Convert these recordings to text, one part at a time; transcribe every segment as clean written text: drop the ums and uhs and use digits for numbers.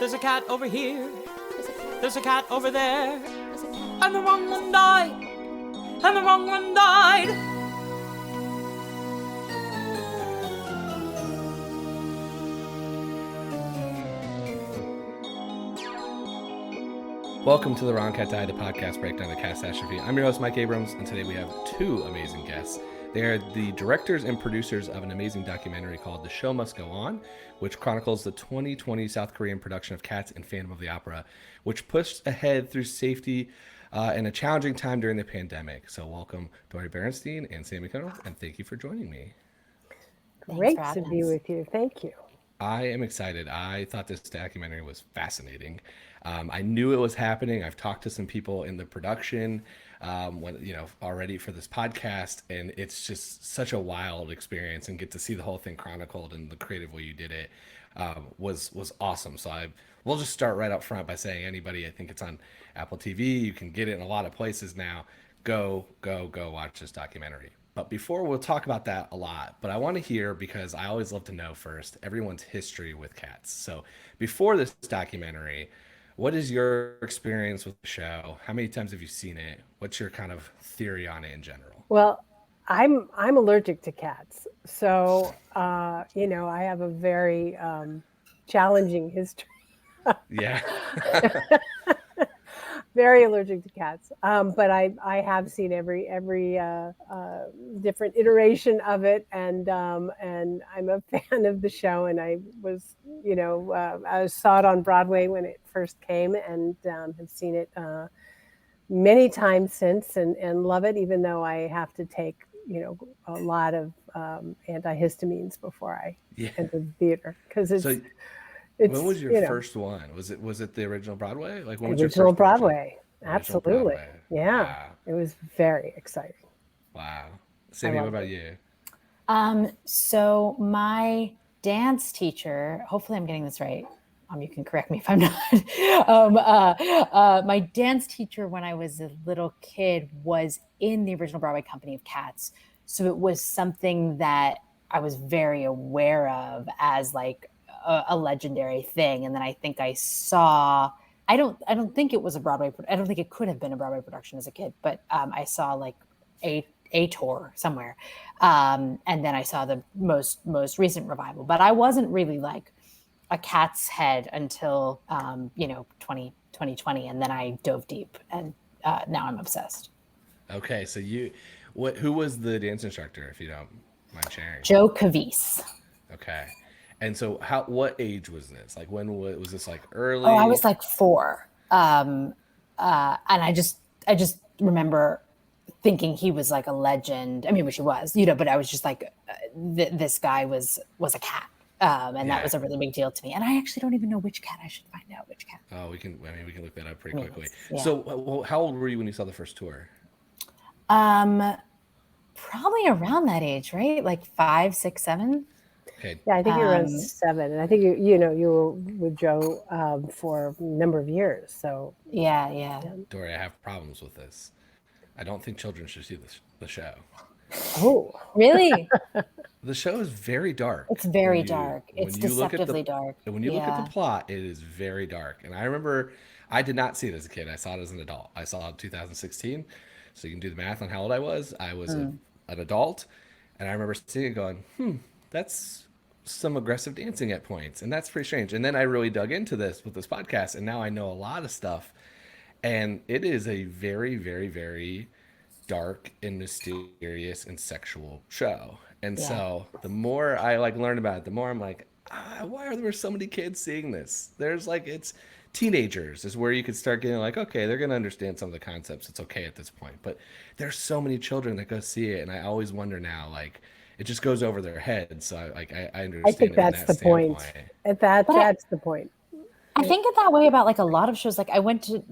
There's a cat over here. There's a cat over there. And the wrong one died. And the wrong one died. Welcome to the Wrong Cat Died, a podcast breakdown of catastrophe. I'm your host, Mike Abrams, and today we have two amazing guests. They are the directors and producers of an amazing documentary called The Show Must Go On, which chronicles the 2020 South Korean production of Cats and Phantom of the Opera, which pushed ahead through safety in a challenging time during the pandemic. So welcome, Dori Berinstein and Sammi Cannold, and thank you for joining me. Great to be with you. Thank you. I am excited. I thought this documentary was fascinating. I knew it was happening. I've talked to some people in the production already for this podcast, and it's just such a wild experience, and get to see the whole thing chronicled and the creative way you did it was awesome. So we'll just start right up front by saying, anybody, I think it's on Apple TV, you can get it in a lot of places now. Go watch this documentary. But before, we'll talk about that a lot, but I want to hear, because I always love to know first, everyone's history with cats. So before this documentary, what is your experience with the show? How many times have you seen it? What's your kind of theory on it in general? Well, I'm allergic to cats. So, I have a very challenging history. Yeah. Very allergic to cats. But I have seen every different iteration of it, and I'm a fan of the show. And I was, I saw it on Broadway when it first came, and have seen it many times since, and love it, even though I have to take, a lot of antihistamines before I enter the theater, because it's. When was your first one? Was it the original Broadway? Like, when was your original first Broadway? Original Absolutely. Broadway. Yeah. Wow. It was very exciting. Wow. Sammi, what about you? So my dance teacher, hopefully I'm getting this right. You can correct me if I'm not. My dance teacher when I was a little kid was in the original Broadway company of Cats. So it was something that I was very aware of as like a legendary thing. And then I think I saw, I don't think it was a Broadway, I don't think it could have been a Broadway production as a kid, but I saw like a tour somewhere. And then I saw the most recent revival, but I wasn't really like a Cat's head until, 2020. And then I dove deep, and now I'm obsessed. Okay. So who was the dance instructor, if you don't mind sharing? Joe Cavese. Okay. And so what age was this? Like, when was this, like, early? Oh, I was like 4. And I just remember thinking he was like a legend. I mean, which he was, but I was just like, this guy was a cat. That was a really big deal to me. And I actually don't even know which cat. I should find out which cat. Oh, we can look that up pretty quickly. Yeah. So how old were you when you saw the first tour? Probably around that age, right? Like 5, 6, 7. Okay. Yeah, I think you were around 7, and I think you were with Joe for a number of years. So yeah. Dori, I have problems with this. I don't think children should see the show. Oh, really? The show is very dark. It's very dark. It's deceptively dark. When you look at the plot, it is very dark. And I remember I did not see it as a kid. I saw it as an adult. I saw it in 2016. So you can do the math on how old I was. I was an adult, and I remember seeing it going, that's some aggressive dancing at points, and that's pretty strange. And then I really dug into this with this podcast, and now I know a lot of stuff, and it is a very, very, very dark and mysterious and sexual show. And so the more I learn about it, the more I'm like, why are there so many kids seeing this? There's it's teenagers is where you could start getting like, okay, they're going to understand some of the concepts. It's okay at this point. But there's so many children that go see it, and I always wonder now, it just goes over their head. So I understand. I think that's the point. That's the point. I think it that way about like a lot of shows. Like I went to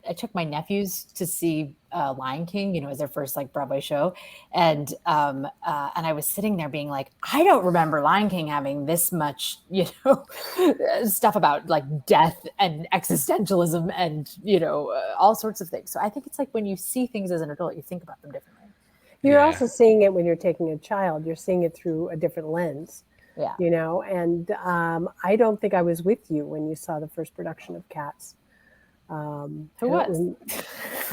I took my nephews to see Lion King, as their first like Broadway show, and I was sitting there being like, I don't remember Lion King having this much, stuff about like death and existentialism and all sorts of things. So I think it's like when you see things as an adult, you think about them differently. You're also seeing it when you're taking a child. You're seeing it through a different lens. Yeah. you know, and I don't think I was with you when you saw the first production of Cats. Who was?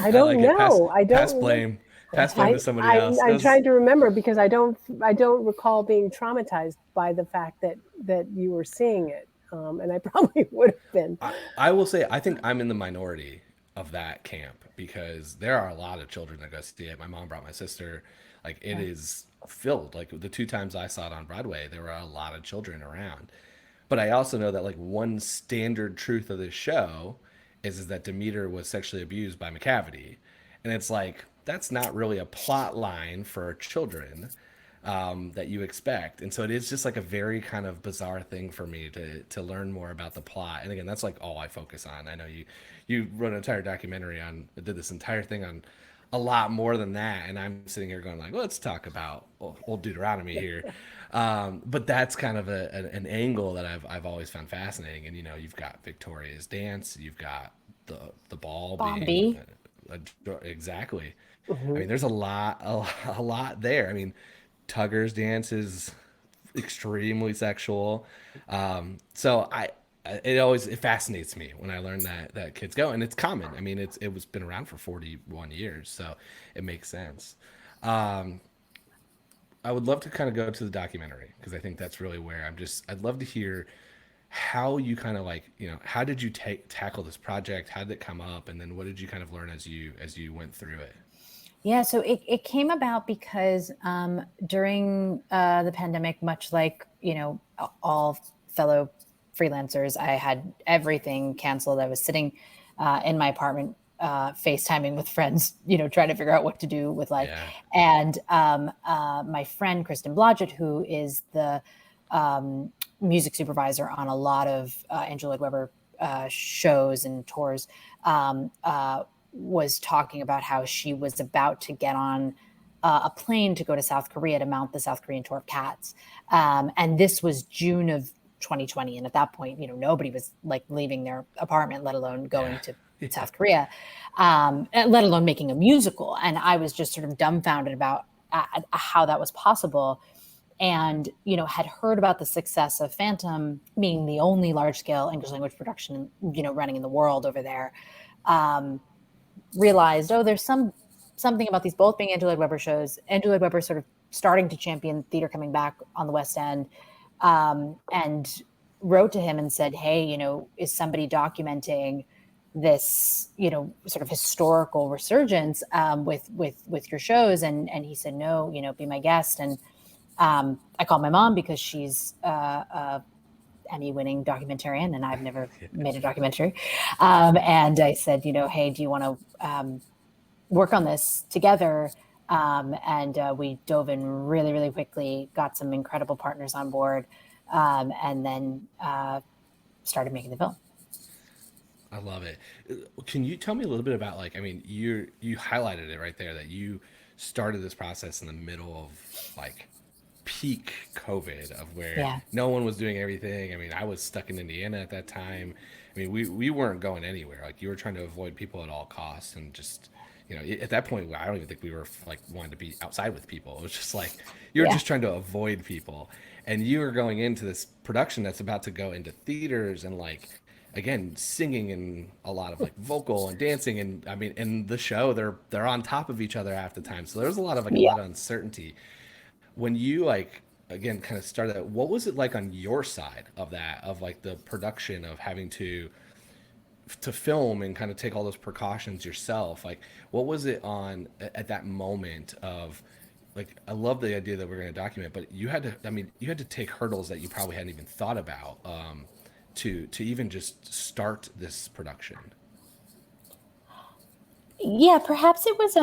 I I like don't it. know. I Pass don't remember. blame. Pass blame to somebody else. It I'm was, trying to remember because I don't recall being traumatized by the fact that you were seeing it, and I probably would have been. I will say I think I'm in the minority of that camp because there are a lot of children that go see it. My mom brought my sister. Like it Yeah. is filled. Like the two times I saw it on Broadway, there were a lot of children around. But I also know that like one standard truth of this show is that Demeter was sexually abused by McCavity, and it's like that's not really a plot line for children that you expect, and so it is just like a very kind of bizarre thing for me to learn more about the plot. And again, that's like all I focus on. I know you wrote an entire documentary on did this entire thing on a lot more than that, and I'm sitting here going like, well, let's talk about old Deuteronomy here. But that's kind of an angle that I've always found fascinating. And you know, you've got Victoria's dance, you've got the ball being Bombi. exactly. I Mhm. mean, there's a lot there. I mean, Tugger's dance is extremely sexual. So it always it fascinates me when I learn that kids go, and it's common. I mean, it was been around for 41 years, so it makes sense. Um, I would love to kind of go to the documentary because I think that's really where I'd love to hear how you kind of like, you know, how did you tackle this project? How did it come up? And then what did you kind of learn as you went through it? Yeah, so it came about because during the pandemic, much like, you know, all fellow freelancers, I had everything canceled. I was sitting in my apartment, FaceTiming with friends, you know, trying to figure out what to do with life. Yeah. And my friend, Kristen Blodgett, who is the music supervisor on a lot of Andrew Lloyd Webber shows and tours, was talking about how she was about to get on a plane to go to South Korea to mount the South Korean tour of Cats. And this was June of 2020. And at that point, you know, nobody was like leaving their apartment, let alone Yeah. going to Yeah. South Korea, let alone making a musical. And I was just sort of dumbfounded about how that was possible. And, you know, had heard about the success of Phantom being the only large scale English language production, you know, running in the world over there. Realized, oh, there's something about these both being Andrew Lloyd Webber shows. Andrew Lloyd Webber sort of starting to champion theater coming back on the West End, and wrote to him and said, hey, you know, is somebody documenting this, you know, sort of historical resurgence with your shows? And he said, no, you know, be my guest. And I called my mom because she's Emmy-winning documentarian, and I've never made a documentary. And I said, you know, hey, do you want to work on this together? And we dove in really, really quickly, got some incredible partners on board, and then started making the film. I love it. Can you tell me a little bit about like I mean you highlighted it right there that you started this process in the middle of like peak COVID of where Yeah. no one was doing everything. I mean, I was stuck in Indiana at that time. I mean, we weren't going anywhere. Like you were trying to avoid people at all costs and just you know at that point I don't even think we were like wanting to be outside with people. It was just like you were Yeah. just trying to avoid people, and you were going into this production that's about to go into theaters and like again singing and a lot of like vocal and dancing and I mean in the show they're on top of each other half the time, so there's a lot of like a Yeah. lot of uncertainty when you like again kind of started that. What was it like on your side of that of like the production of having to film and kind of take all those precautions yourself? Like what was it on at that moment of like I love the idea that we're going to document, but you had to I mean you had to take hurdles that you probably hadn't even thought about to even just start this production. Yeah, perhaps it was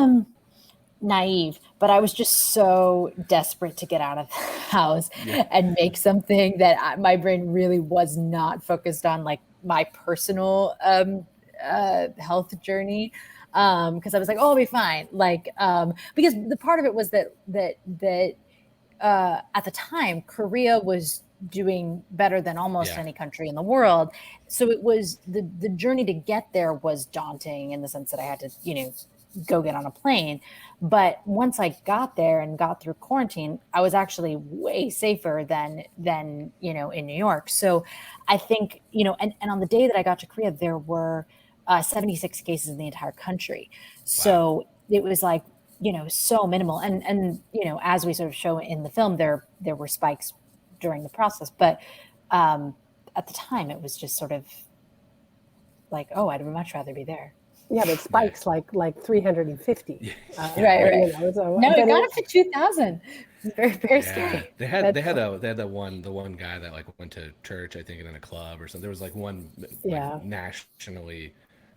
naive, but I was just so desperate to get out of the house Yeah. and make something that my brain really was not focused on, like my personal health journey. Because I was like, oh, I'll be fine. Like, because the part of it was that at the time, Korea was doing better than almost Yeah. any country in the world. So it was the journey to get there was daunting in the sense that I had to, you know, go get on a plane. But once I got there and got through quarantine, I was actually way safer than in New York. So I think, and on the day that I got to Korea, there were 76 cases in the entire country. So wow. It was like, so minimal. And as we sort of show in the film, there were spikes during the process. But at the time, it was just sort of like, oh, I'd much rather be there. Yeah, but spikes like 350. Right. So no, it got up to 2,000. Very, very scary. They had the one guy that like went to church, I think, and in a club or something. There was like one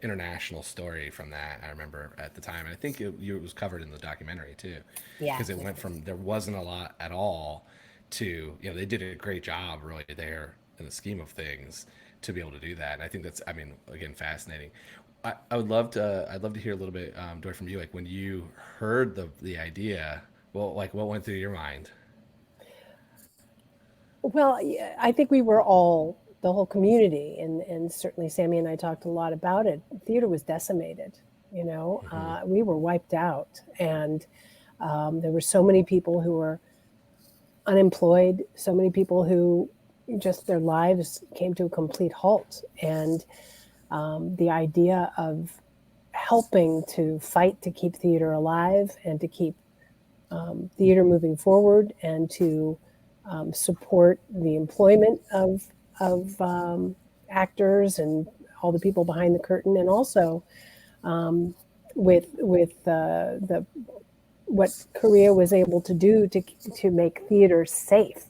international story from that. I remember at the time. And I think it was covered in the documentary too. Yeah. Because it went from there wasn't a lot at all to they did a great job really there in the scheme of things to be able to do that. And I think that's again fascinating. I'd love to hear a little bit, Dori, from you. Like when you heard the idea, well, like what went through your mind? Well, I think we were all, the whole community, and certainly Sammi and I talked a lot about it. Theater was decimated, mm-hmm. We were wiped out, and there were so many people who were unemployed, so many people who just their lives came to a complete halt, and the idea of helping to fight to keep theater alive and to keep theater moving forward and to support the employment of actors and all the people behind the curtain, and also with what Korea was able to do to make theater safe.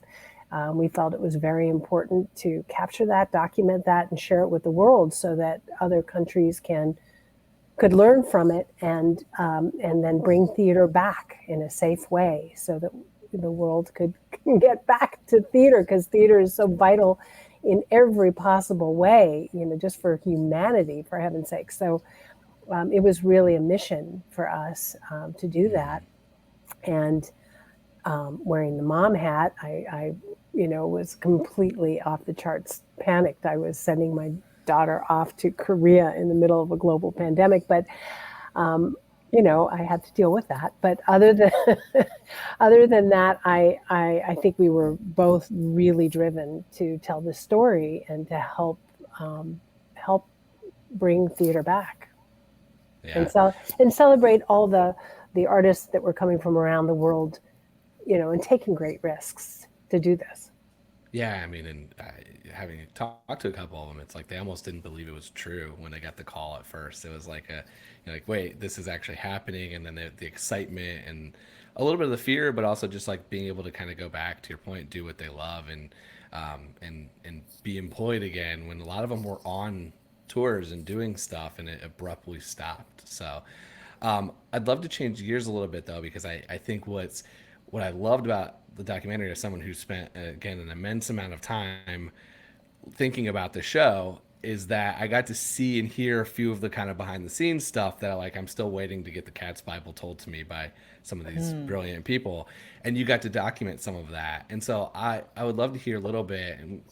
We felt it was very important to capture that, document that, and share it with the world so that other countries could learn from it and then bring theater back in a safe way so that the world could get back to theater, because theater is so vital in every possible way, just for humanity, for heaven's sake. So it was really a mission for us to do that. And wearing the mom hat, I was completely off the charts panicked. I was sending my daughter off to Korea in the middle of a global pandemic, but I had to deal with that. But other than that, I think we were both really driven to tell the story and to help bring theater back, and celebrate all the artists that were coming from around the world, and taking great risks to do this. Yeah, and having talked to a couple of them, it's like they almost didn't believe it was true when they got the call at first. It was like wait, this is actually happening, and then the excitement and a little bit of the fear, but also just like being able to kind of go back to your point, do what they love, and be employed again when a lot of them were on tours and doing stuff, and it abruptly stopped. So I'd love to change gears a little bit though, because I think what I loved about the documentary as someone who spent, again, an immense amount of time thinking about the show is that I got to see and hear a few of the kind of behind the scenes stuff that I'm still waiting to get the Cat's Bible told to me by some of these brilliant people. And you got to document some of that. And so I would love to hear a little bit, and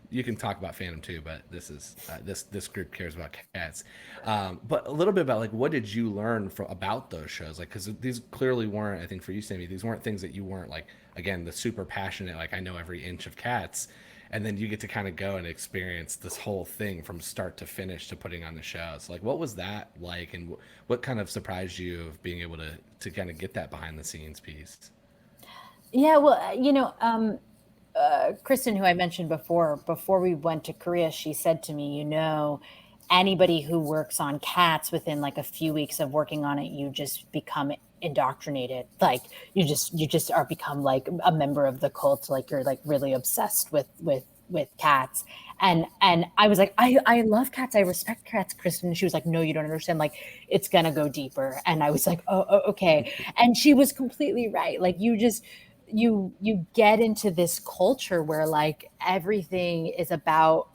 you can talk about fandom too, but this is this group cares about cats. But a little bit about what did you learn about those shows? Because these clearly weren't, I think for you, Sammi, these weren't things that you weren't again, the super passionate, I know every inch of Cats. And then you get to kind of go and experience this whole thing from start to finish to putting on the show. So what was that like, and what kind of surprised you of being able to kind of get that behind the scenes piece? Yeah, well, Kristen, who I mentioned before we went to Korea, she said to me, anybody who works on Cats within a few weeks of working on it, you just become indoctrinated. You just are become a member of the cult. You're really obsessed with cats. And I was like, I love cats. I respect cats, Kristen. And she was like, no, you don't understand. It's going to go deeper. And I was like, oh, okay. And she was completely right. You get into this culture where everything is about,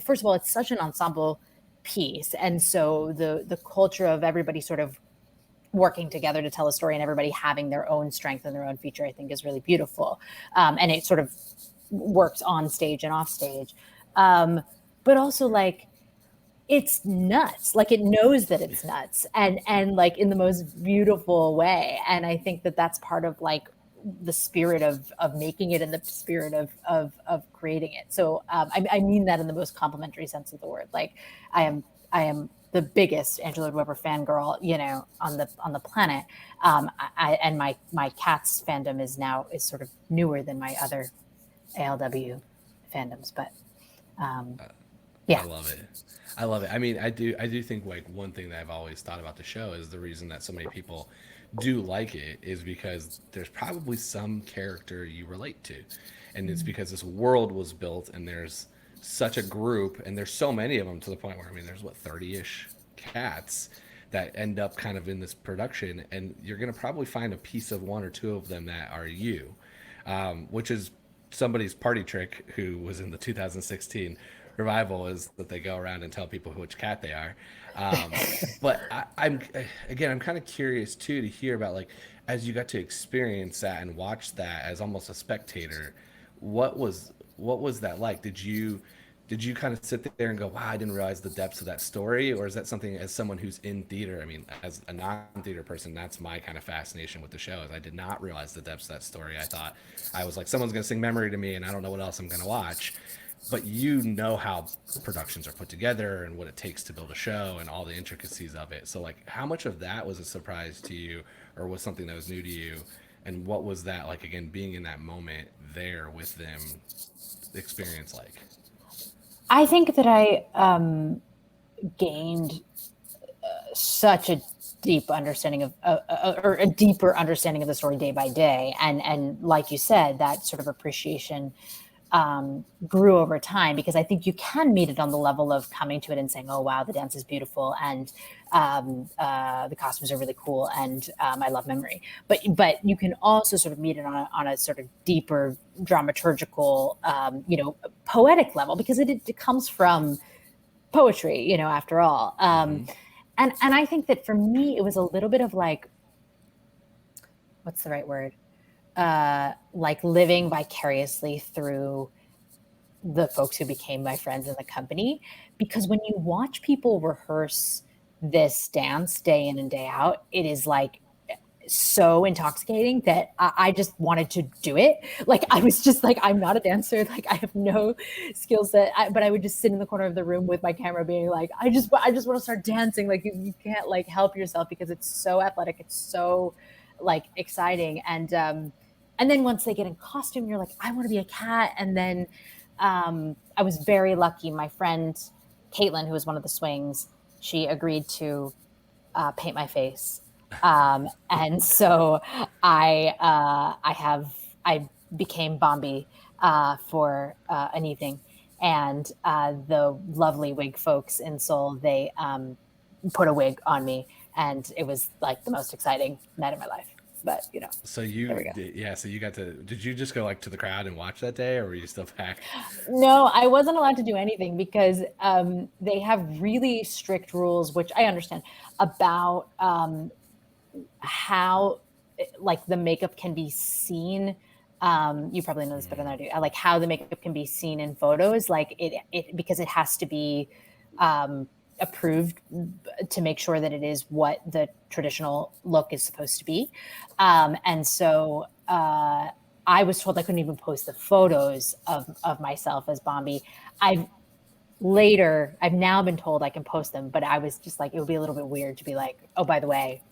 first of all, it's such an ensemble piece. And so the culture of everybody sort of working together to tell a story and everybody having their own strength and their own feature, I think is really beautiful. And it sort of works on stage and off stage. But also it's nuts. Like, it knows that it's nuts, and like in the most beautiful way. And I think that that's part of like the spirit of making it, and the spirit of creating it. So I mean that in the most complimentary sense of the word. Like, I am the biggest Andrew Lloyd Webber fangirl, you know, on the planet. And my Cats fandom is sort of newer than my other ALW fandoms, but yeah. I love it. I love it. I mean, I do think like one thing that I've always thought about the show is the reason that so many people do like it is because there's probably some character you relate to. And it's because this world was built and there's such a group and there's so many of them to the point where I mean there's what 30ish cats that end up kind of in this production, and you're going to probably find a piece of one or two of them that are you, which is somebody's party trick who was in the 2016 revival, is that they go around and tell people which cat they are. Um, but I'm kind of curious too to hear about like as you got to experience that and watch that as almost a spectator, what was that like? Did you kind of sit there and go, wow, I didn't realize the depths of that story? Or is that something as someone who's in theater? I mean, as a non-theater person, that's my kind of fascination with the show is I did not realize the depths of that story. I thought I was like, someone's going to sing Memory to me and I don't know what else I'm going to watch. But you know how productions are put together and what it takes to build a show and all the intricacies of it. So like how much of that was a surprise to you or was something that was new to you? And what was that like, again, being in that moment there with them experience like? I think that I gained such a deep understanding of or a deeper understanding of the story day by day, and like you said, that sort of appreciation grew over time, because I think you can meet it on the level of coming to it and saying, oh wow, the dance is beautiful, and the costumes are really cool, and I love Memory. But you can also sort of meet it on a sort of deeper dramaturgical, poetic level, because it comes from poetry, after all. Mm-hmm. And I think that for me, it was a little bit of like, what's the right word? Like living vicariously through the folks who became my friends in the company. Because when you watch people rehearse this dance day in and day out, it is like so intoxicating that I just wanted to do it. Like, I was just like, I'm not a dancer. Like, I have no skill set, but I would just sit in the corner of the room with my camera being like, I just want to start dancing. Like, you can't like help yourself because it's so athletic. It's so like exciting. And then once they get in costume, you're like, I want to be a cat. And then I was very lucky. My friend Caitlin, who was one of the swings, she agreed to paint my face. And so I became Bombi for an evening. And the lovely wig folks in Seoul, they put a wig on me. And it was like the most exciting night of my life. But So so you got to, did you just go like to the crowd and watch that day or were you still back? No, I wasn't allowed to do anything because they have really strict rules, which I understand, about how like the makeup can be seen. You probably know this better than I do. Like how the makeup can be seen in photos, like it because it has to be approved to make sure that it is what the traditional look is supposed to be. And so I was told I couldn't even post the photos of myself as Bombi. I've now been told I can post them, but I was just like, it would be a little bit weird to be like, oh, by the way,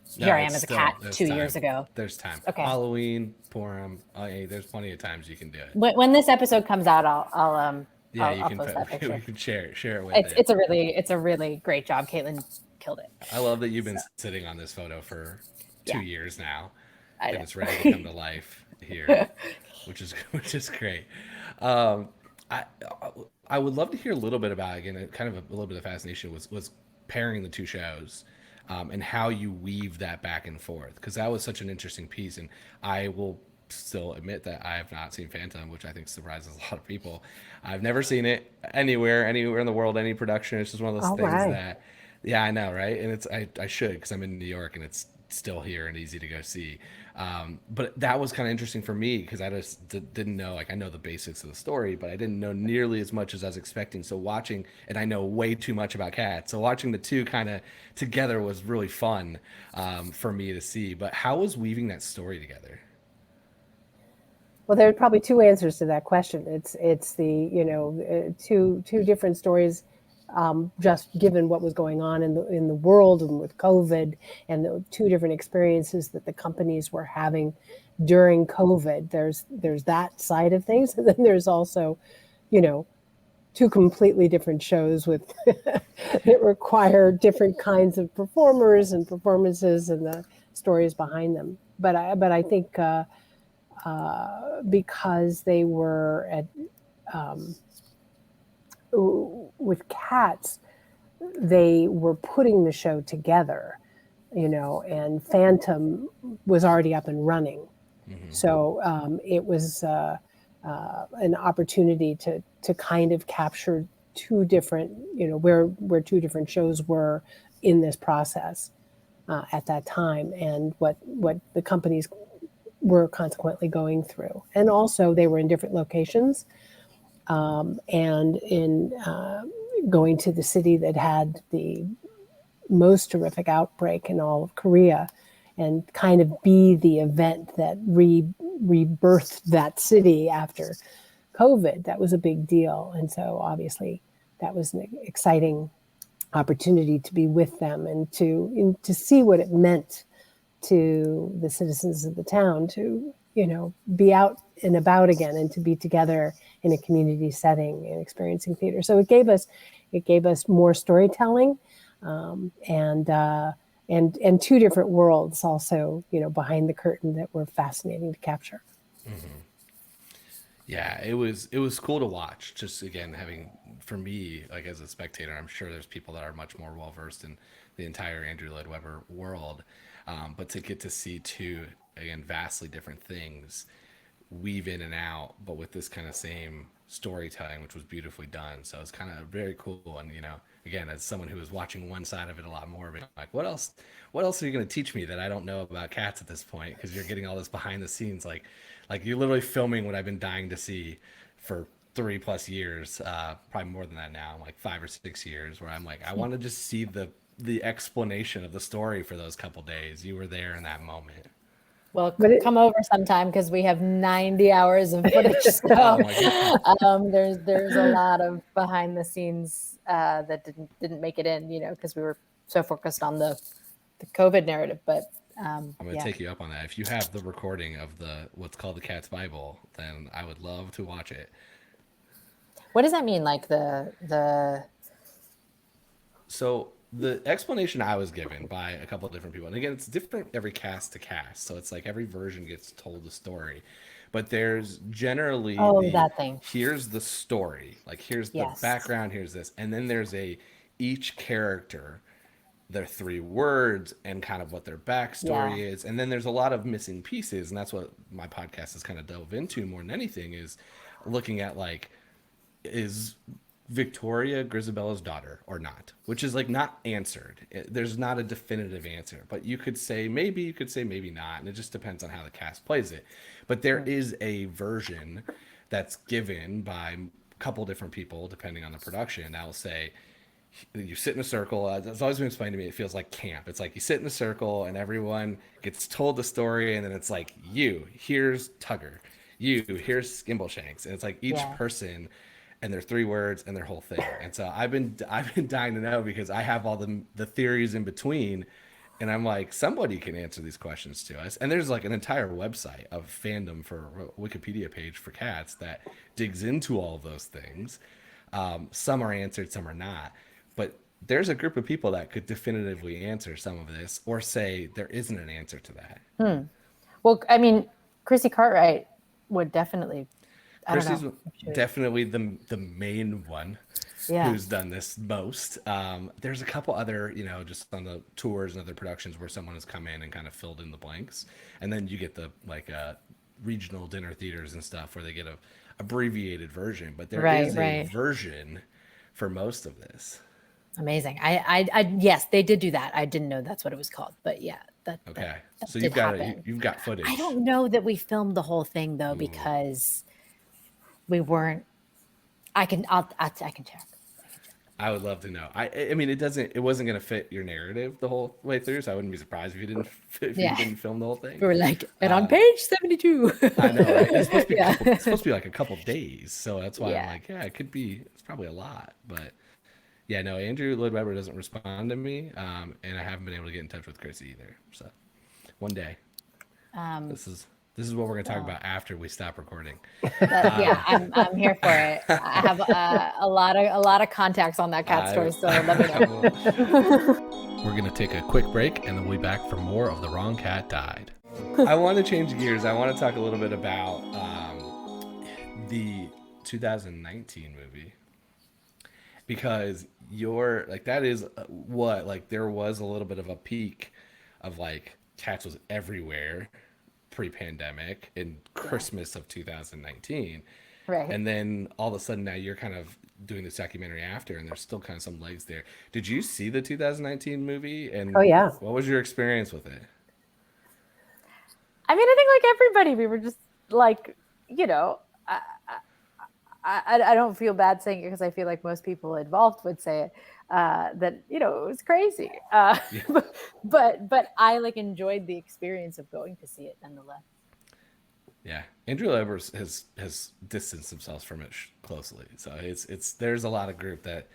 here I am as a cat 2 years ago. There's time. Okay. Halloween, Purim. Hey, there's plenty of times you can do it. When this episode comes out, I'll post that picture. We can share it with it's a really great job. Caitlin killed it. I love that you've been sitting on this photo for 2 years now, and it's ready to come to life here, which is great. I would love to hear a little bit about, again, kind of a little bit of fascination was pairing the two shows. And how you weave that back and forth, because that was such an interesting piece. And I will still admit that I have not seen Phantom, which I think surprises a lot of people. I've never seen it anywhere in the world, any production. It's just one of those things that, yeah, I know, right? And I should, because I'm in New York and it's still here and easy to go see. But that was kind of interesting for me because I just didn't know, like, I know the basics of the story, but I didn't know nearly as much as I was expecting. So watching, and I know way too much about cats. So watching the two kind of together was really fun for me to see. But how was weaving that story together? Well, there are probably two answers to that question. It's the two different stories, just given what was going on in the world and with COVID, and the two different experiences that the companies were having during COVID. There's that side of things, and then there's also, you know, two completely different shows with that require different kinds of performers and performances and the stories behind them. But I think. Because they were at with cats, they were putting the show together, and Phantom was already up and running, so it was an opportunity to kind of capture two different, where two different shows were in this process at that time, and what the companies were consequently going through. And also they were in different locations, and in going to the city that had the most terrific outbreak in all of Korea, and kind of be the event that rebirthed that city after COVID. That was a big deal. And so obviously that was an exciting opportunity to be with them and to see what it meant to the citizens of the town to, be out and about again and to be together in a community setting and experiencing theater. So it gave us more storytelling, and two different worlds also, behind the curtain that were fascinating to capture. Yeah, it was cool to watch. Just again, having, for me, like, as a spectator, I'm sure there's people that are much more well versed in the entire Andrew Lloyd Webber world, but to get to see two, again, vastly different things weave in and out, but with this kind of same storytelling, which was beautifully done. So it's kind of very cool. And again, as someone who was watching one side of it a lot more, but like, what else are you going to teach me that I don't know about cats at this point? Because you're getting all this behind the scenes, like you're literally filming what I've been dying to see for 3+ years, probably more than that now, like 5 or 6 years, where I'm like, I want to just see the explanation of the story for those couple days. You were there in that moment. Well, come over sometime because we have 90 hours of footage. So Oh my God. there's a lot of behind the scenes that didn't make it in, because we were so focused on the COVID narrative. But I'm gonna take you up on that. If you have the recording of the what's called the Cat's Bible, then I would love to watch it. What does that mean? Like the So the explanation I was given by a couple of different people, and again, it's different every cast to cast. So it's like every version gets told a story, but there's generally that thing. Here's the story, like here's the background, here's this, and then there's each character, their 3 words and kind of what their backstory is, and then there's a lot of missing pieces, and that's what my podcast has kind of dove into more than anything, is looking at, like, is Victoria Grizabella's daughter or not, which is like not answered. There's not a definitive answer, but you could say maybe, you could say maybe not, and it just depends on how the cast plays it. But there is a version that's given by a couple different people depending on the production that will say, you sit in a circle. It's always been explained to me, it feels like camp. It's like you sit in a circle and everyone gets told the story, and then it's like, here's Tugger, here's Skimbleshanks, and it's like each person and their 3 words and their whole thing. And so I've been dying to know, because I have all the theories in between, and I'm like, somebody can answer these questions to us. And there's like an entire website of fandom for Wikipedia page for cats that digs into all of those things. Some are answered, some are not. But there's a group of people that could definitively answer some of this, or say there isn't an answer to that. Well, I mean, Chrissy Cartwright would definitely. Chrissy's definitely the main one who's done this most. There's a couple other, just on the tours and other productions where someone has come in and kind of filled in the blanks. And then you get the regional dinner theaters and stuff where they get a abbreviated version. But there is a version for most of this. Amazing. I yes, they did do that. I didn't know that's what it was called, but yeah, Okay, that so did happen. you've got I footage. don't know that we filmed the whole thing though, Ooh. because we weren't. I can check. I would love to know. I mean, it wasn't going to fit your narrative the whole way through, so I wouldn't be surprised if you didn't if you Yeah, didn't film the whole thing. we were like, and on page 72. I know, right? It's supposed to be a Yeah, couple. It's supposed to be like a couple days, so that's why I'm yeah. like, yeah, it could be. It's probably a lot, but yeah, no. Andrew Lloyd Webber doesn't respond to me, and I haven't been able to get in touch with Chris either. So one day, Um, this is this is what we're going to talk well, about after we stop recording. yeah, I'm here for it. I have a lot of contacts on that cat I, story, so let me know. we're going to take a quick break, and then we'll be back for more of The Wrong Cat Died. I want to change gears. I want to talk a little bit about the 2019 movie, because you're like, that is what, like, there was a little bit of a peak of like Cats was everywhere pre-pandemic in Yeah, Christmas of 2019, right. and then all of a sudden now you're kind of doing this documentary after, and there's still kind of some legs there. Did you see the 2019 movie, Oh and yeah. what was your experience with it? I mean, I think like everybody, we were just like, you know, I, I don't feel bad saying it because I feel like most people involved would say it. That it was crazy, Yeah. but I like enjoyed the experience of going to see it nonetheless. Yeah, Andrew Levers has distanced themselves from it closely, so it's there's a lot of group that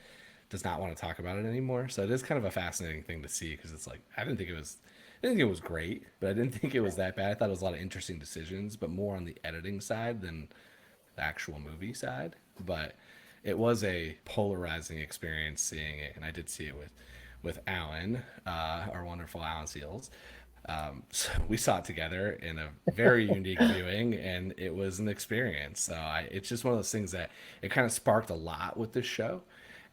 does not want to talk about it anymore. So it is kind of a fascinating thing to see, because it's like, I didn't think it was great, but I didn't think it was that bad. I thought it was a lot of interesting decisions, but more on the editing side than the actual movie side. But it was a polarizing experience seeing it, and I did see it with Alan, our wonderful Alan Seals. So we saw it together in a very unique viewing, and it was an experience. It's just one of those things that it kind of sparked a lot with this show,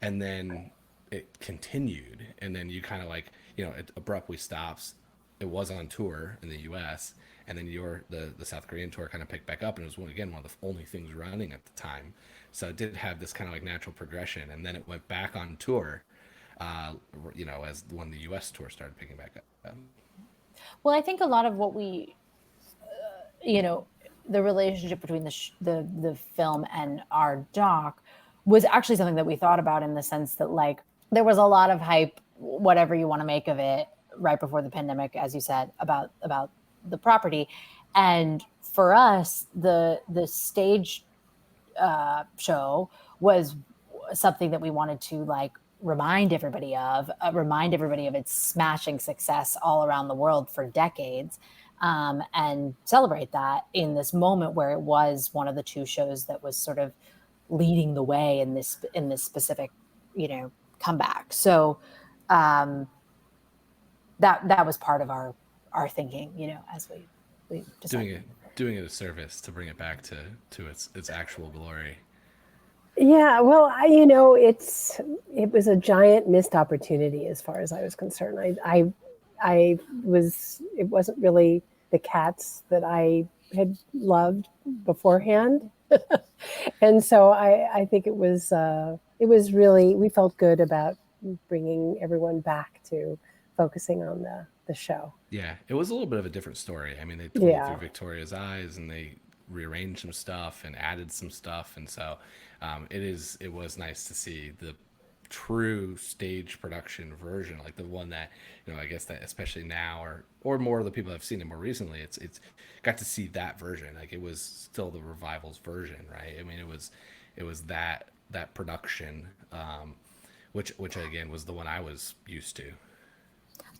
and then it continued, and then you kind of like, it abruptly stops. It was on tour in the U.S., and then the South Korean tour kind of picked back up, and it was again one of the only things running at the time. So it did have this kind of like natural progression, and then it went back on tour, as when the U.S. tour started picking back up. Well, I think a lot of what you know, the relationship between the film and our doc was actually something that we thought about, in the sense that like there was a lot of hype, whatever you want to make of it, right before the pandemic, as you said, about the property. And for us, the stage show was something that we wanted to like remind everybody of its smashing success all around the world for decades, and celebrate that in this moment where it was one of the two shows that was sort of leading the way in this specific, comeback. So um, that was part of our thinking, as we doing decided. it doing it a service to bring it back to its actual glory. Yeah, well, it was a giant missed opportunity as far as I was concerned. It wasn't really the Cats that I had loved beforehand, and so I think it was really, we felt good about bringing everyone back to focusing on the show. Yeah, it was a little bit of a different story. I mean, they told it through Yeah. Victoria's eyes, and they rearranged some stuff and added some stuff, and so it was nice to see the true stage production version, like the one that, I guess that especially now, or more of the people that have seen it more recently, it's got to see that version. Like, it was still the Revival's version, right? I mean, it was that production, which again was the one I was used to.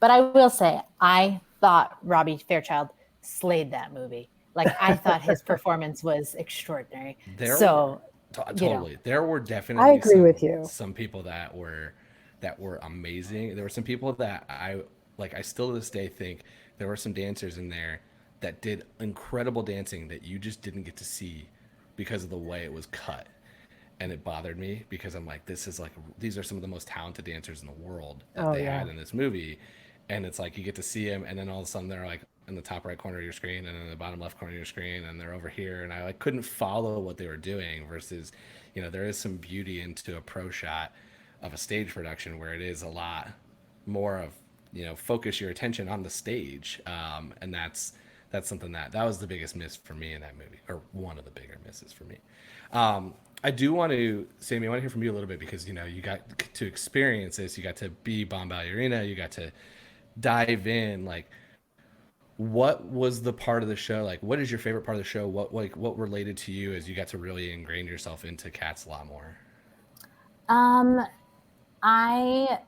But I will say, I thought Robbie Fairchild slayed that movie. Like, I thought his performance was extraordinary. There were So, totally, there were I definitely agree with some you. some people that were amazing. There were some people that I still to this day think there were some dancers in there that did incredible dancing that you just didn't get to see because of the way it was cut. And it bothered me, because I'm like, these are some of the most talented dancers in the world that Oh they yeah. had in this movie, and it's like you get to see them, and then all of a sudden they're like in the top right corner of your screen, and in the bottom left corner of your screen, and they're over here, and I like couldn't follow what they were doing. Versus, there is some beauty into a pro shot of a stage production where it is a lot more of focus your attention on the stage, and that's something that was the biggest miss for me in that movie, or one of the bigger misses for me. I do want to, Sammy, I want to hear from you a little bit, because you got to experience this. You got to be Bombalurina. You got to dive in. Like, what was the part of the show? Like, what is your favorite part of the show? What related to you as you got to really ingrain yourself into cats a lot more? I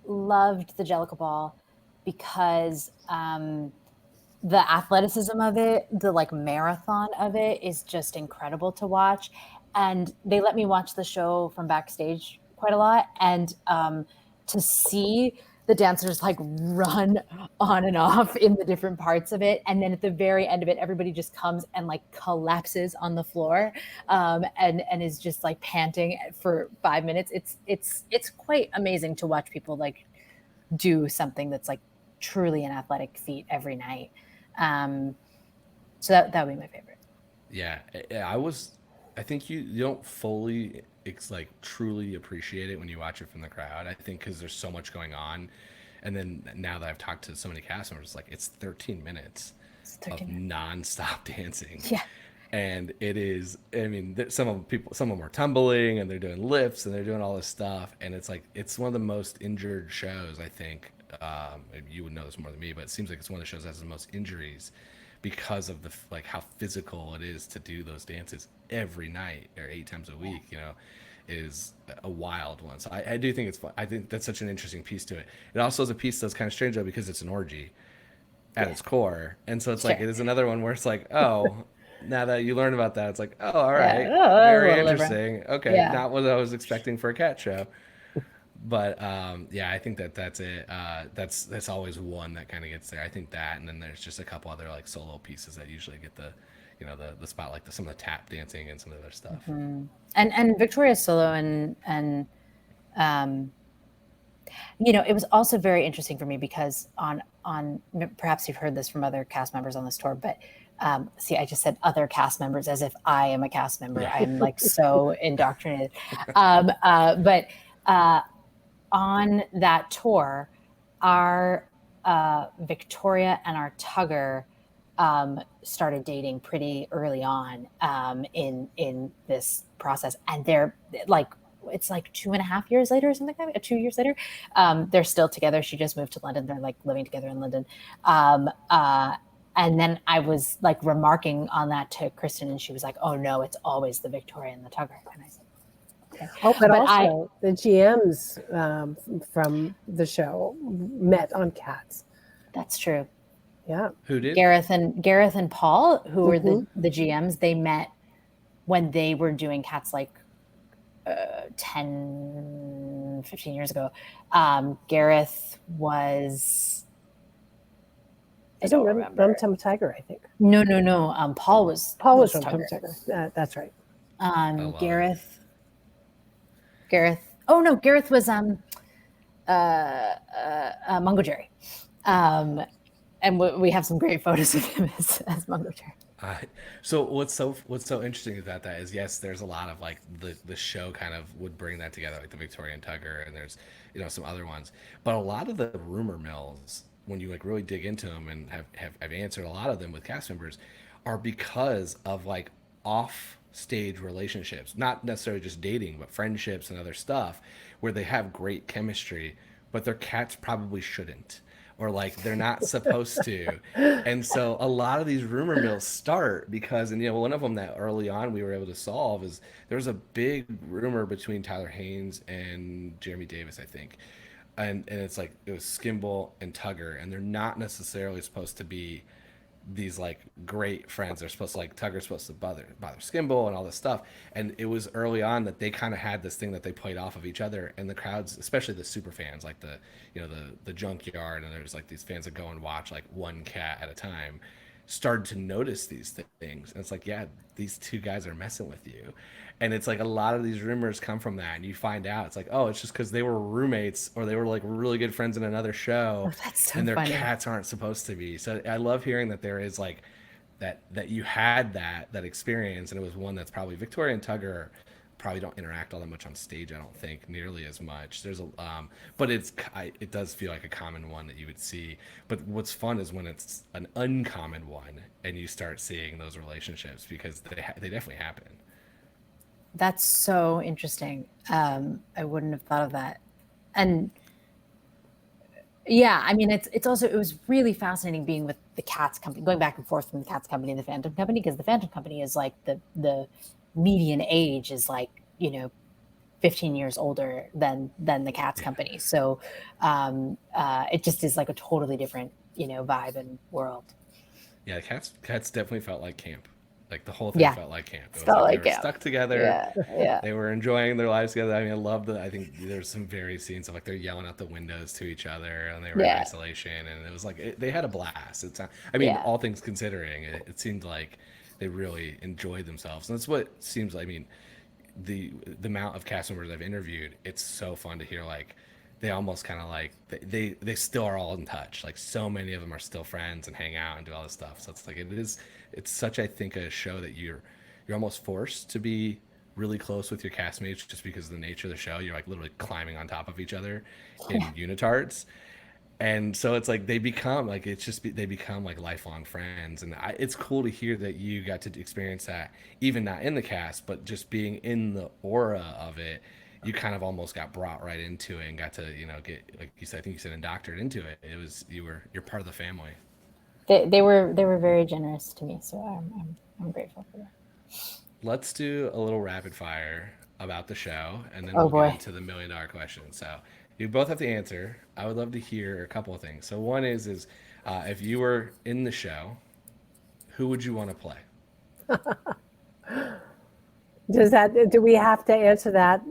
loved the Jellicle Ball because the athleticism of it, the like marathon of it, is just incredible to watch. And they let me watch the show from backstage quite a lot, and to see the dancers like run on and off in the different parts of it, and then at the very end of it, everybody just comes and like collapses on the floor, and is just like panting for 5 minutes. It's quite amazing to watch people like do something that's like truly an athletic feat every night. So that would be my favorite. Yeah, I think you don't fully like truly appreciate it when you watch it from the crowd. I think because there's so much going on, and then now that I've talked to so many cast members, like, it's 13 minutes It's of 13 minutes. nonstop dancing. Yeah. And it is, I mean, some of them are tumbling, and they're doing lifts, and they're doing all this stuff, and it's like, it's one of the most injured shows, I think. You would know this more than me, but it seems like it's one of the shows that has the most injuries, because of the like how physical it is to do those dances every night or 8 times a week. Is a wild one. So I do think it's fun. I think that's such an interesting piece to it. It also is a piece that's kind of strange, though, because it's an orgy at its core, and so it's like, Sure. it is another one where it's like, oh, now that you learn about that, it's like, oh, all Yeah. right, Oh, very little different. interesting. Okay, Yeah. not what I was expecting for a cat show. But yeah, I think that's it. That's always one that kind of gets there. I think that, and then there's just a couple other like solo pieces that usually get the spot, like some of the tap dancing and some of the other stuff. Mm-hmm. And Victoria's solo, and um, it was also very interesting for me because on perhaps you've heard this from other cast members on this tour, but see, I just said other cast members as if I am a cast member. Yeah. I'm like so indoctrinated. But on that tour, our Victoria and our Tugger started dating pretty early on in this process, and they're like, it's like 2.5 years later or something like that, 2 years later, they're still together. She just moved to London. They're like living together in London. And then I was like remarking on that to Kristen, and she was like, oh no, it's always the Victoria and the Tugger. And I said, okay. Oh, but also the GMs from the show met on Cats. That's true. Yeah. Who did? Gareth and Paul, who were the GMs, they met when they were doing Cats like 10, 15 years ago. Gareth was... I don't remember. Rum Tum Tiger, I think. No. Paul was Rum Tum Tiger. That's right. Gareth. Oh no, Gareth was Mungo Jerry. And we have some great photos of him as Mungo Jerry. So what's so interesting about that is, yes, there's a lot of like the show kind of would bring that together, like the Victorian Tugger, and there's some other ones, but a lot of the rumor mills, when you like really dig into them, and have answered a lot of them with cast members, are because of like off stage relationships, not necessarily just dating, but friendships and other stuff, where they have great chemistry, but their cats probably shouldn't, or like they're not supposed to. And so a lot of these rumor mills start because, and one of them that early on we were able to solve is, there was a big rumor between Tyler Haynes and Jeremy Davis, I think. And it's like, it was Skimble and Tugger, and they're not necessarily supposed to be these like great friends. They're supposed to, like, Tugger's supposed to bother Skimble and all this stuff. And it was early on that they kind of had this thing that they played off of each other, and the crowds, especially the super fans, like the junkyard, and there's like these fans that go and watch like one cat at a time, started to notice these things. And it's like, yeah, these two guys are messing with you. And it's like, a lot of these rumors come from that, and you find out it's like, oh, it's just because they were roommates, or they were like really good friends in another show. Oh, that's so and their funny. Cats aren't supposed to be. So I love hearing that there is like that you had that experience, and it was one that's probably Victoria and Tugger probably don't interact all that much on stage. I don't think nearly as much. There's a but it does feel like a common one that you would see. But what's fun is when it's an uncommon one and you start seeing those relationships, because they definitely happen. That's so interesting. I wouldn't have thought of that. And yeah, I mean, it was really fascinating being with the Cats company, going back and forth from the Cats company and the Phantom company, because the Phantom company is like the median age is like, 15 years older than the Cats company. So it just is like a totally different, vibe and world. Yeah, cats definitely felt like camp. Like the whole thing felt like camp. It was Felt like they like were it. stuck together. Yeah. They were enjoying their lives together. I mean, I think there's some varied scenes of like they're yelling out the windows to each other, and they were in isolation, and it was like they had a blast. I mean, all things considering, it seemed like they really enjoyed themselves, and that's what seems like. I mean, the amount of cast members I've interviewed, it's so fun to hear like they almost kind of like they still are all in touch. Like so many of them are still friends and hang out and do all this stuff. So it's like it's such, I think, a show that you're almost forced to be really close with your castmates just because of the nature of the show. You're like literally climbing on top of each other in unitards. And so it's like they become like they become like lifelong friends, and it's cool to hear that you got to experience that, even not in the cast, but just being in the aura of it. You kind of almost got brought right into it and got to get, like you said, I think you said, indoctrinated into it. It was you're part of the family. They were very generous to me, so I'm grateful for that. Let's do a little rapid fire about the show, and then Oh, we'll boy. get into the $1,000,000 question. So you both have to answer. I would love to hear a couple of things. So one is if you were in the show, who would you want to play? Do we have to answer that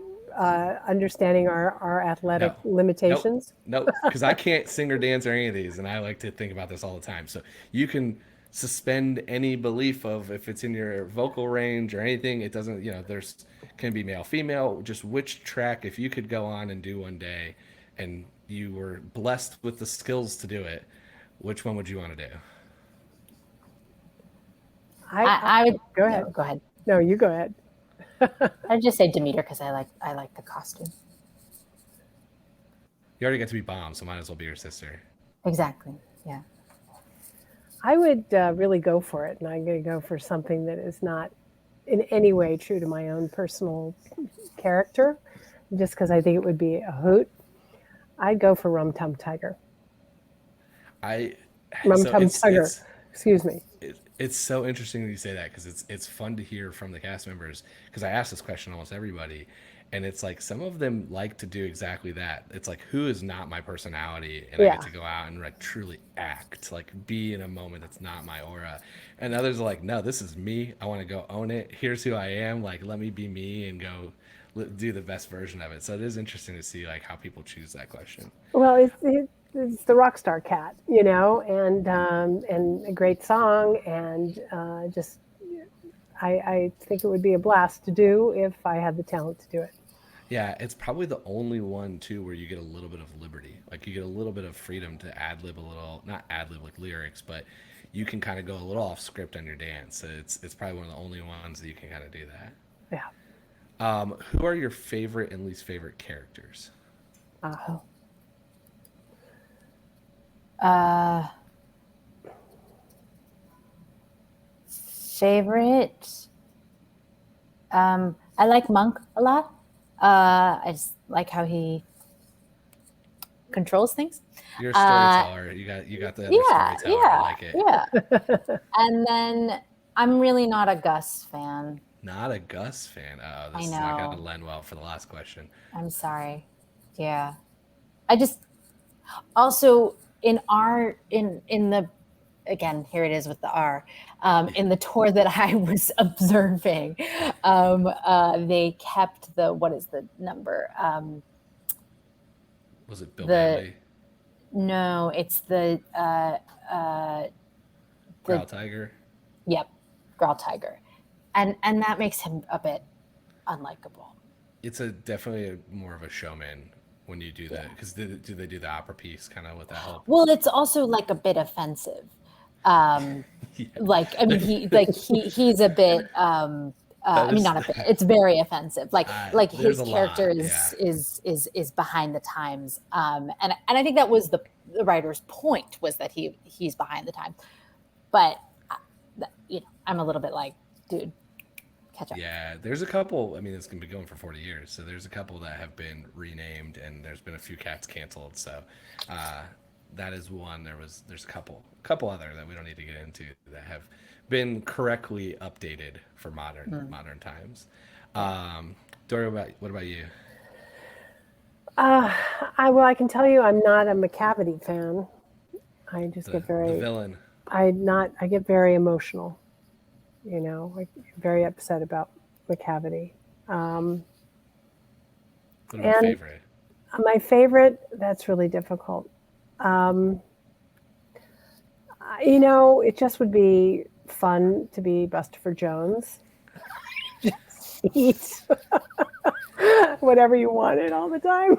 understanding our athletic limitations? Nope, because I can't sing or dance or any of these, and I like to think about this all the time. So you can suspend any belief of if it's in your vocal range or anything. It doesn't, there's can be male, female. Just which track, if you could go on and do one day, and you were blessed with the skills to do it, which one would you want to do? I would go ahead. No, go ahead. No, you go ahead. I'd just say Demeter because I like the costume. You already got to be Bomb, so might as well be your sister. Exactly. Yeah. I would really go for it, and I'm going to go for something that is not in any way true to my own personal character, just because I think it would be a hoot. I'd go for Rum Tum Tiger. Rum Tum Tiger. Excuse me. It's so interesting that you say that, because it's fun to hear from the cast members, because I ask this question almost everybody, and it's like some of them like to do exactly that. It's like, who is not my personality, and I get to go out and like truly act, like be in a moment that's not my aura. And others are like, no, this is me. I want to go own it. Here's who I am. Like, let me be me and go do the best version of it. So it is interesting to see like how people choose that question. Well, it's the rock star cat, and a great song, and just I think it would be a blast to do if I had the talent to do it. Yeah, it's probably the only one too where you get a little bit of liberty. Like you get a little bit of freedom to ad lib a little, not ad lib like lyrics, but you can kind of go a little off script on your dance. So it's probably one of the only ones that you can kind of do that. Yeah. Who are your favorite and least favorite characters? Favorite. I like Monk a lot. I just like how he controls things. You're a storyteller. You got the storyteller. I like it. Yeah. And then I'm really not a Gus fan. Not a Gus fan. Oh, this is not going to lend well for the last question. I'm sorry. Yeah. I just also in the again, here it is with the R. In the tour that I was observing, they kept what is the number? Was it Bill Bailey? No, it's the Growl Tiger? Yep, Growl Tiger. And that makes him a bit unlikable. It's definitely more of a showman when you do that, because do they do the opera piece kind of with that help? Well, it's also like a bit offensive. Like, I mean, he's a bit I mean, not a bit. It's very offensive. Like his character is behind the times, and I think that was the writer's point, was that he's behind the times. But I'm a little bit like, dude, catch up. Yeah, there's a couple. I mean, it's gonna be going for 40 years, so there's a couple that have been renamed, and there's been a few cats canceled. So that is one. There's a couple other that we don't need to get into that have been correctly updated for modern times. Dori, what about you? I can tell you, I'm not a Macavity fan. I just get very the villain. I get very emotional. I'm very upset about Macavity. What about favorite? My favorite, that's really difficult. It just would be fun to be Bustopher Jones. Just eat whatever you wanted all the time.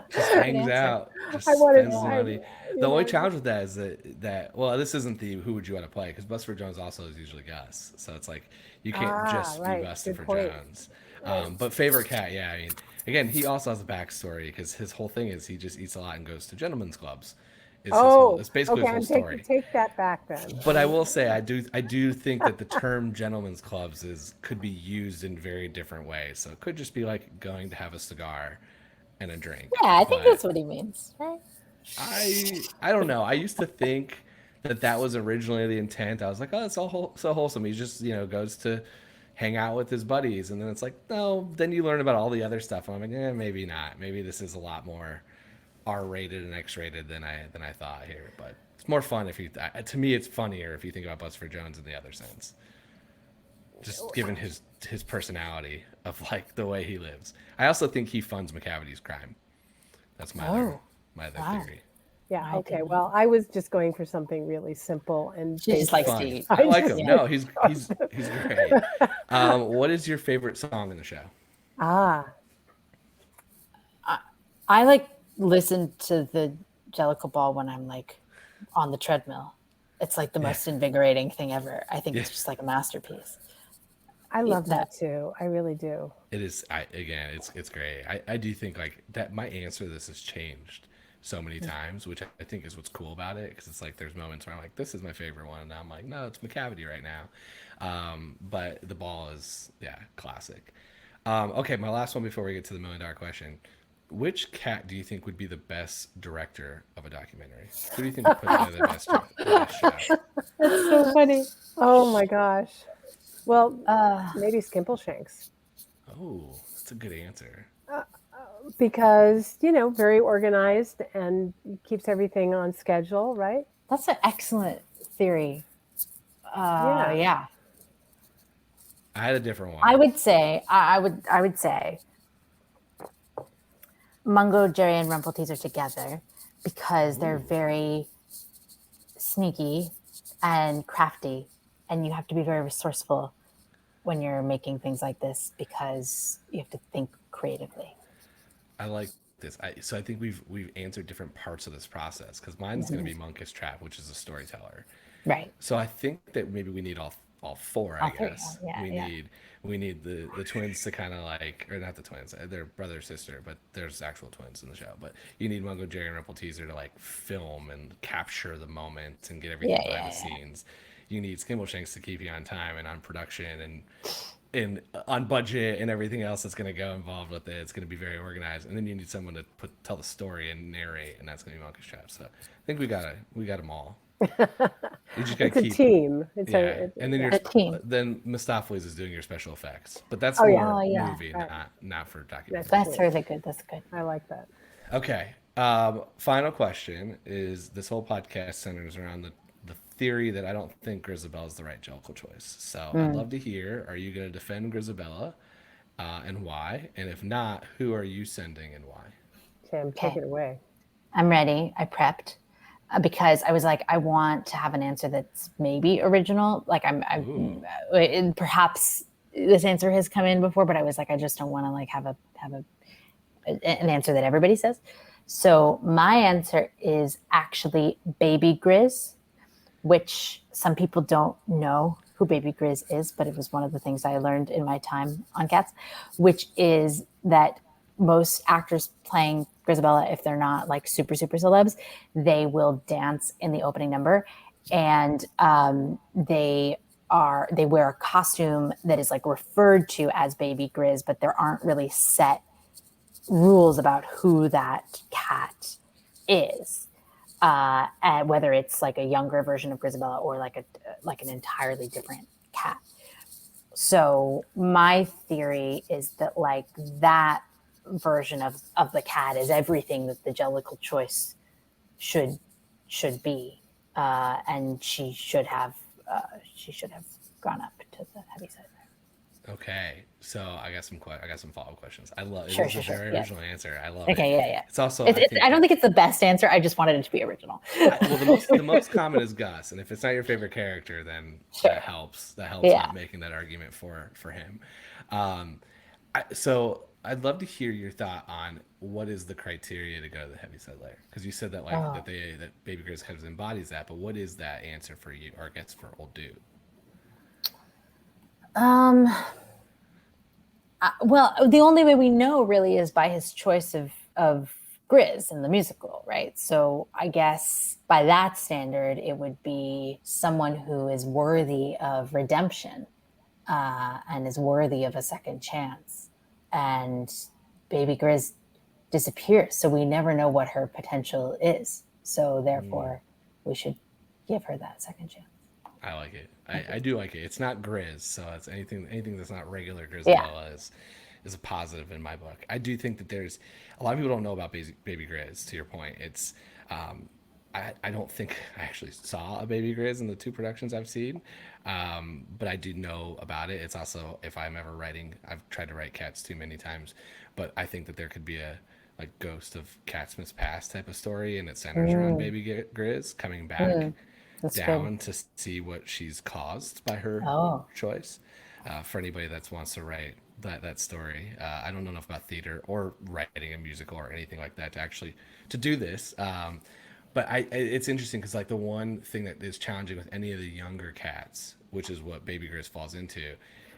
Just hangs out. Just spends the money. The only challenge with that is that well, this isn't the who would you want to play, because Bustopher Jones also is usually Gus, so it's like you can't just be Bustopher Jones. But favorite cat, yeah. I mean, again, he also has a backstory, because his whole thing is he just eats a lot and goes to gentlemen's clubs. It's basically his whole story. Take that back then. But I will say, I do think that the term gentlemen's clubs could be used in very different ways. So it could just be like going to have a cigar and a drink. Yeah, I think that's what he means, right? I don't know. I used to think that was originally the intent. I was like, oh, it's all so wholesome. He just goes to hang out with his buddies, and then it's like, no. Then you learn about all the other stuff. And I'm like, maybe not. Maybe this is a lot more R-rated and X-rated than I thought here. But it's more fun to me, it's funnier if you think about Bustopher Jones in the other sense. Just given his personality of like the way he lives. I also think he funds Macavity's crime. That's my other theory. Yeah. Okay. Well, I was just going for something really simple and she just likes to eat. I like him. No, he's great. What is your favorite song in the show? I like listen to the Jellicle Ball when I'm like on the treadmill. It's like the most invigorating thing ever. I think it's just like a masterpiece. I love that too. I really do. It is. It's great. I do think like that. My answer to this has changed so many times, which I think is what's cool about it, because it's like there's moments where I'm like, this is my favorite one, and I'm like, no, it's Macavity right now. But the ball is classic. Okay, my last one before we get to the $1 million question. Which cat do you think would be the best director of a documentary? Who do you think would put together the best show? That's so funny. Oh my gosh. Well, maybe Skimbleshanks. Oh, that's a good answer. Because, very organized and keeps everything on schedule, right? That's an excellent theory. Yeah. I had a different one. I would say Mungo, Jerry, and Rumpelteazer together, because they're very sneaky and crafty, and you have to be very resourceful when you're making things like this, because you have to think creatively. I like this. So I think we've answered different parts of this process, because mine's going to be Monkish Trap, which is a storyteller. Right. So I think that maybe we need all four, I guess. We need the twins to kind of like, or not the twins, they're brother sister, but there's actual twins in the show. But you need Mungo, Jerry, and Rumpelteazer to like film and capture the moment and get everything behind the scenes. You need Skimbleshanks to keep you on time and on production and on budget and everything else that's going to go involved with it. It's going to be very organized. And then you need someone to tell the story and narrate, and that's going to be Monkish Trap. So I think we got them all. You just gotta keep a team. And then a team. Then Mistopheles is doing your special effects, but that's more movie, not for documentary. That's really good. That's good. I like that. Okay. Final question is: this whole podcast centers around the theory that I don't think Grizabella is the right Jellicle choice. So I'd love to hear: are you going to defend Grizabella, and why? And if not, who are you sending and why? Sam, take it away. I'm ready. I prepped. Because I was like, I want to have an answer that's maybe original. Like and perhaps this answer has come in before, but I was like, I just don't want to like have an answer that everybody says. So my answer is actually Baby Grizz, which some people don't know who Baby Grizz is, but it was one of the things I learned in my time on Cats, which is that most actors playing Grizabella, if they're not like super, super celebs, they will dance in the opening number. And they wear a costume that is like referred to as Baby Grizz, but there aren't really set rules about who that cat is. And whether it's like a younger version of Grizabella or like an entirely different cat. So my theory is that like that version of the cat is everything that the Jellicle choice should be, and she should have gone up to the Heaviside. Okay, so I got some follow-up questions. I love it. Sure, It's a sure, very yeah. original answer. I love Okay, it. yeah. It's also I don't think it's the best answer. I just wanted it to be original. well, the most common is Gus, and if it's not your favorite character, then Sure. that helps. That helps Yeah. with making that argument for him. So I'd love to hear your thought on what is the criteria to go to the Heaviside Layer, because you said that that Baby Grizz kind of embodies that, but what is that answer for you, or I guess for old dude? Well, the only way we know really is by his choice of Grizz in the musical, right? So I guess by that standard, it would be someone who is worthy of redemption, and is worthy of a second chance. And Baby Grizz disappears, so we never know what her potential is. So therefore, we should give her that second chance. I like it. I do like it. It's not Grizz, so it's anything that's not regular Grizabella is a positive in my book. I do think that there's a lot of people don't know about Baby Grizz. To your point, it's I don't think I actually saw a Baby Grizz in the two productions I've seen, but I do know about it. It's also, if I'm ever writing, I've tried to write Cats too many times, but I think that there could be a like Ghost of Catsmith's Past type of story, and it centers around Baby Grizz coming back down to see what she's caused by her choice. For anybody that wants to write that story, I don't know enough about theater or writing a musical or anything like that to do this. But it's interesting because like the one thing that is challenging with any of the younger cats, which is what Baby Grizz falls into,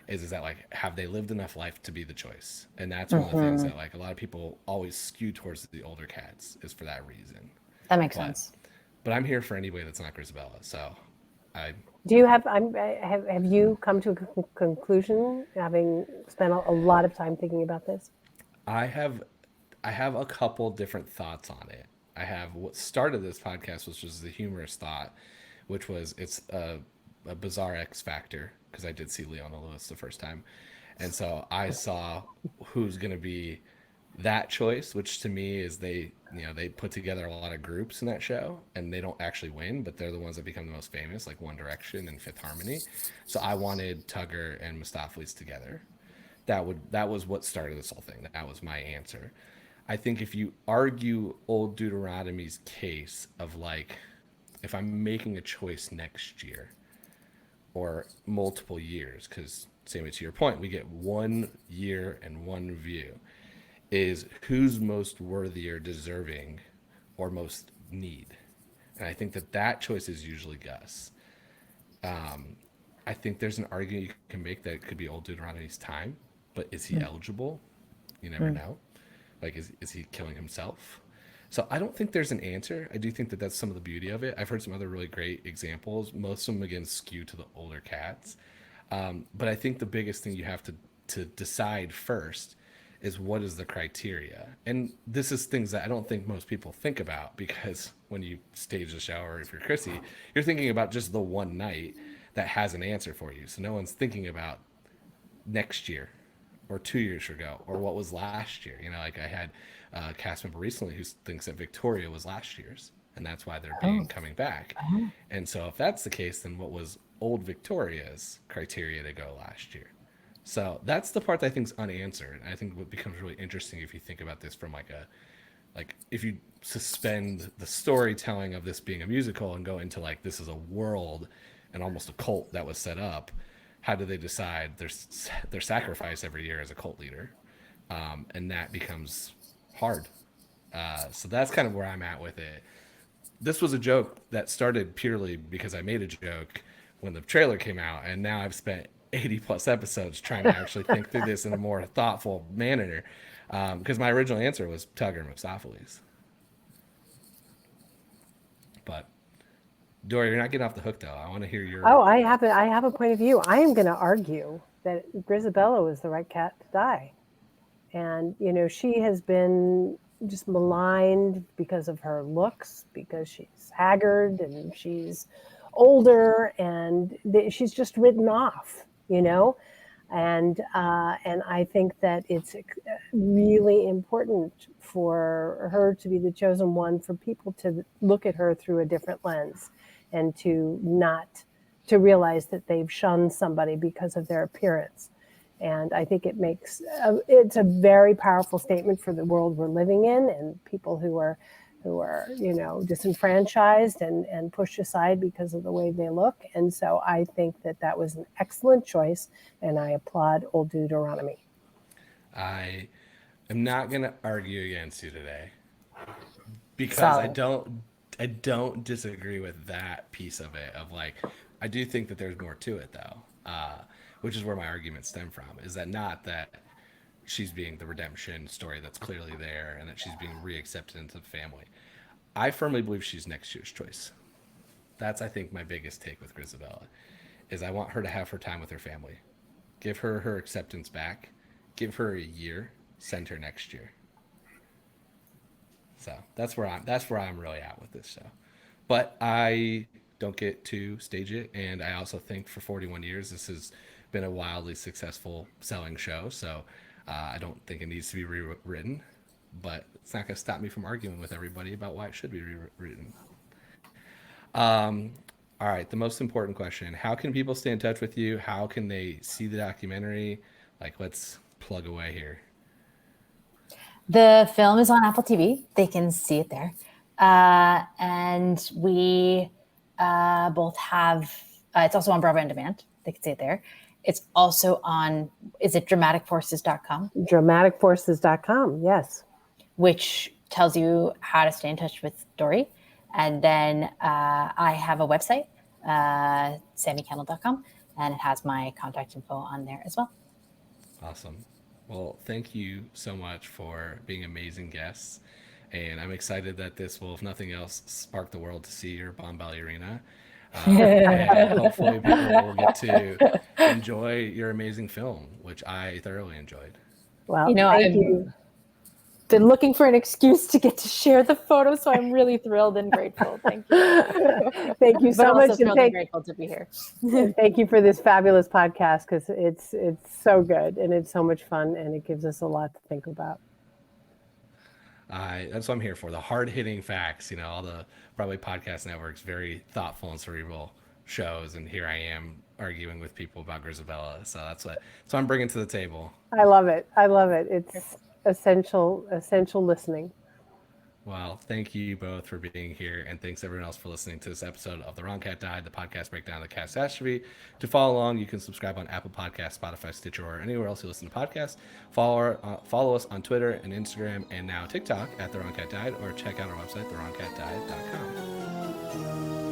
is that like have they lived enough life to be the choice? And that's one of the things that like a lot of people always skew towards the older cats is for that reason. That makes sense. But I'm here for anybody that's not Grizabella. So do you have you come to a conclusion, having spent a lot of time thinking about this? I have a couple different thoughts on it. I have what started this podcast, which was the humorous thought, which was it's a bizarre X factor, because I did see Leona Lewis the first time, and so I saw who's going to be that choice, which to me is they put together a lot of groups in that show, and they don't actually win, but they're the ones that become the most famous, like One Direction and Fifth Harmony. So I wanted Tugger and Mistopheles together. That was what started this whole thing. That was my answer. I think if you argue old Deuteronomy's case of like, if I'm making a choice next year or multiple years, because same to your point, we get 1 year and one view, is who's most worthy or deserving or most need. And I think that choice is usually Gus. I think there's an argument you can make that it could be old Deuteronomy's time, but is he eligible? You never know. Like, is he killing himself? So I don't think there's an answer. I do think that that's some of the beauty of it. I've heard some other really great examples. Most of them, again, skew to the older cats. But I think the biggest thing you have to decide first is what is the criteria. And this is things that I don't think most people think about, because when you stage the show, or if you're Chrissy, you're thinking about just the one night that has an answer for you. So no one's thinking about next year or 2 years ago or what was last year. Like I had a cast member recently who thinks that Victoria was last year's, and that's why they're coming back. And so if that's the case, then what was old Victoria's criteria to go last year? So that's the part that I think is unanswered. And I think what becomes really interesting if you think about this from like if you suspend the storytelling of this being a musical and go into like this is a world and almost a cult that was set up. How do they decide their sacrifice every year as a cult leader? And that becomes hard. So that's kind of where I'm at with it. This was a joke that started purely because I made a joke when the trailer came out, and now I've spent 80 plus episodes trying to actually think through this in a more thoughtful manner. Because my original answer was Tugger and Mephistopheles. But Dori, you're not getting off the hook though. I want to hear your. Oh, I have a point of view. I am going to argue that Grizabella was the right cat to die, and she has been just maligned because of her looks, because she's haggard and she's older, and she's just written off. And I think that it's really important for her to be the chosen one, for people to look at her through a different lens, and to realize that they've shunned somebody because of their appearance. And I think it's a very powerful statement for the world we're living in, and people who are disenfranchised and pushed aside because of the way they look. And so I think that was an excellent choice, and I applaud old Deuteronomy. I am not going to argue against you today, because Solid. I don't disagree with that piece of it. Of like, I do think that there's more to it though, which is where my arguments stem from. Is that not that she's being the redemption story that's clearly there, and that she's being reaccepted into the family. I firmly believe she's next year's choice. That's, I think, my biggest take with Grizabella, is I want her to have her time with her family. Give her her acceptance back. Give her a year. Send her next year. So that's where I'm really at with this show. But I don't get to stage it, and I also think for 41 years this has been a wildly successful selling show. So I don't think it needs to be rewritten, but it's not going to stop me from arguing with everybody about why it should be rewritten. All right, the most important question: how can people stay in touch with you? How can they see the documentary? Like, let's plug away here. The film is on Apple TV. They can see it there. And we both have, it's also on Bravo On Demand. They can see it there. It's also on, is it dramaticforces.com? Dramaticforces.com, yes. Which tells you how to stay in touch with Dori. And then I have a website, sammicannnold.com, and it has my contact info on there as well. Awesome. Well, thank you so much for being amazing guests. And I'm excited that this will, if nothing else, spark the world to see your Bombalurina. And hopefully people will get to enjoy your amazing film, which I thoroughly enjoyed. Well, thank you. Been looking for an excuse to get to share the photo, so I'm really thrilled and grateful. Thank you. Thank you so much. And grateful to be here. Thank you for this fabulous podcast, because it's so good and it's so much fun, and it gives us a lot to think about. That's what I'm here for. The hard-hitting facts. All the probably podcast networks, very thoughtful and cerebral shows, and here I am arguing with people about Grizabella. So that's what I'm bringing to the table. I love it. It's essential listening. Well, thank you both for being here, and thanks everyone else for listening to this episode of The Wrong Cat Died, the podcast breakdown of the catastrophe. To follow along, you can subscribe on Apple Podcasts, Spotify, Stitcher, or anywhere else you listen to podcasts. Follow us on Twitter and Instagram, and now TikTok at The Wrong Cat Died, or check out our website, thewrongcatdied.com.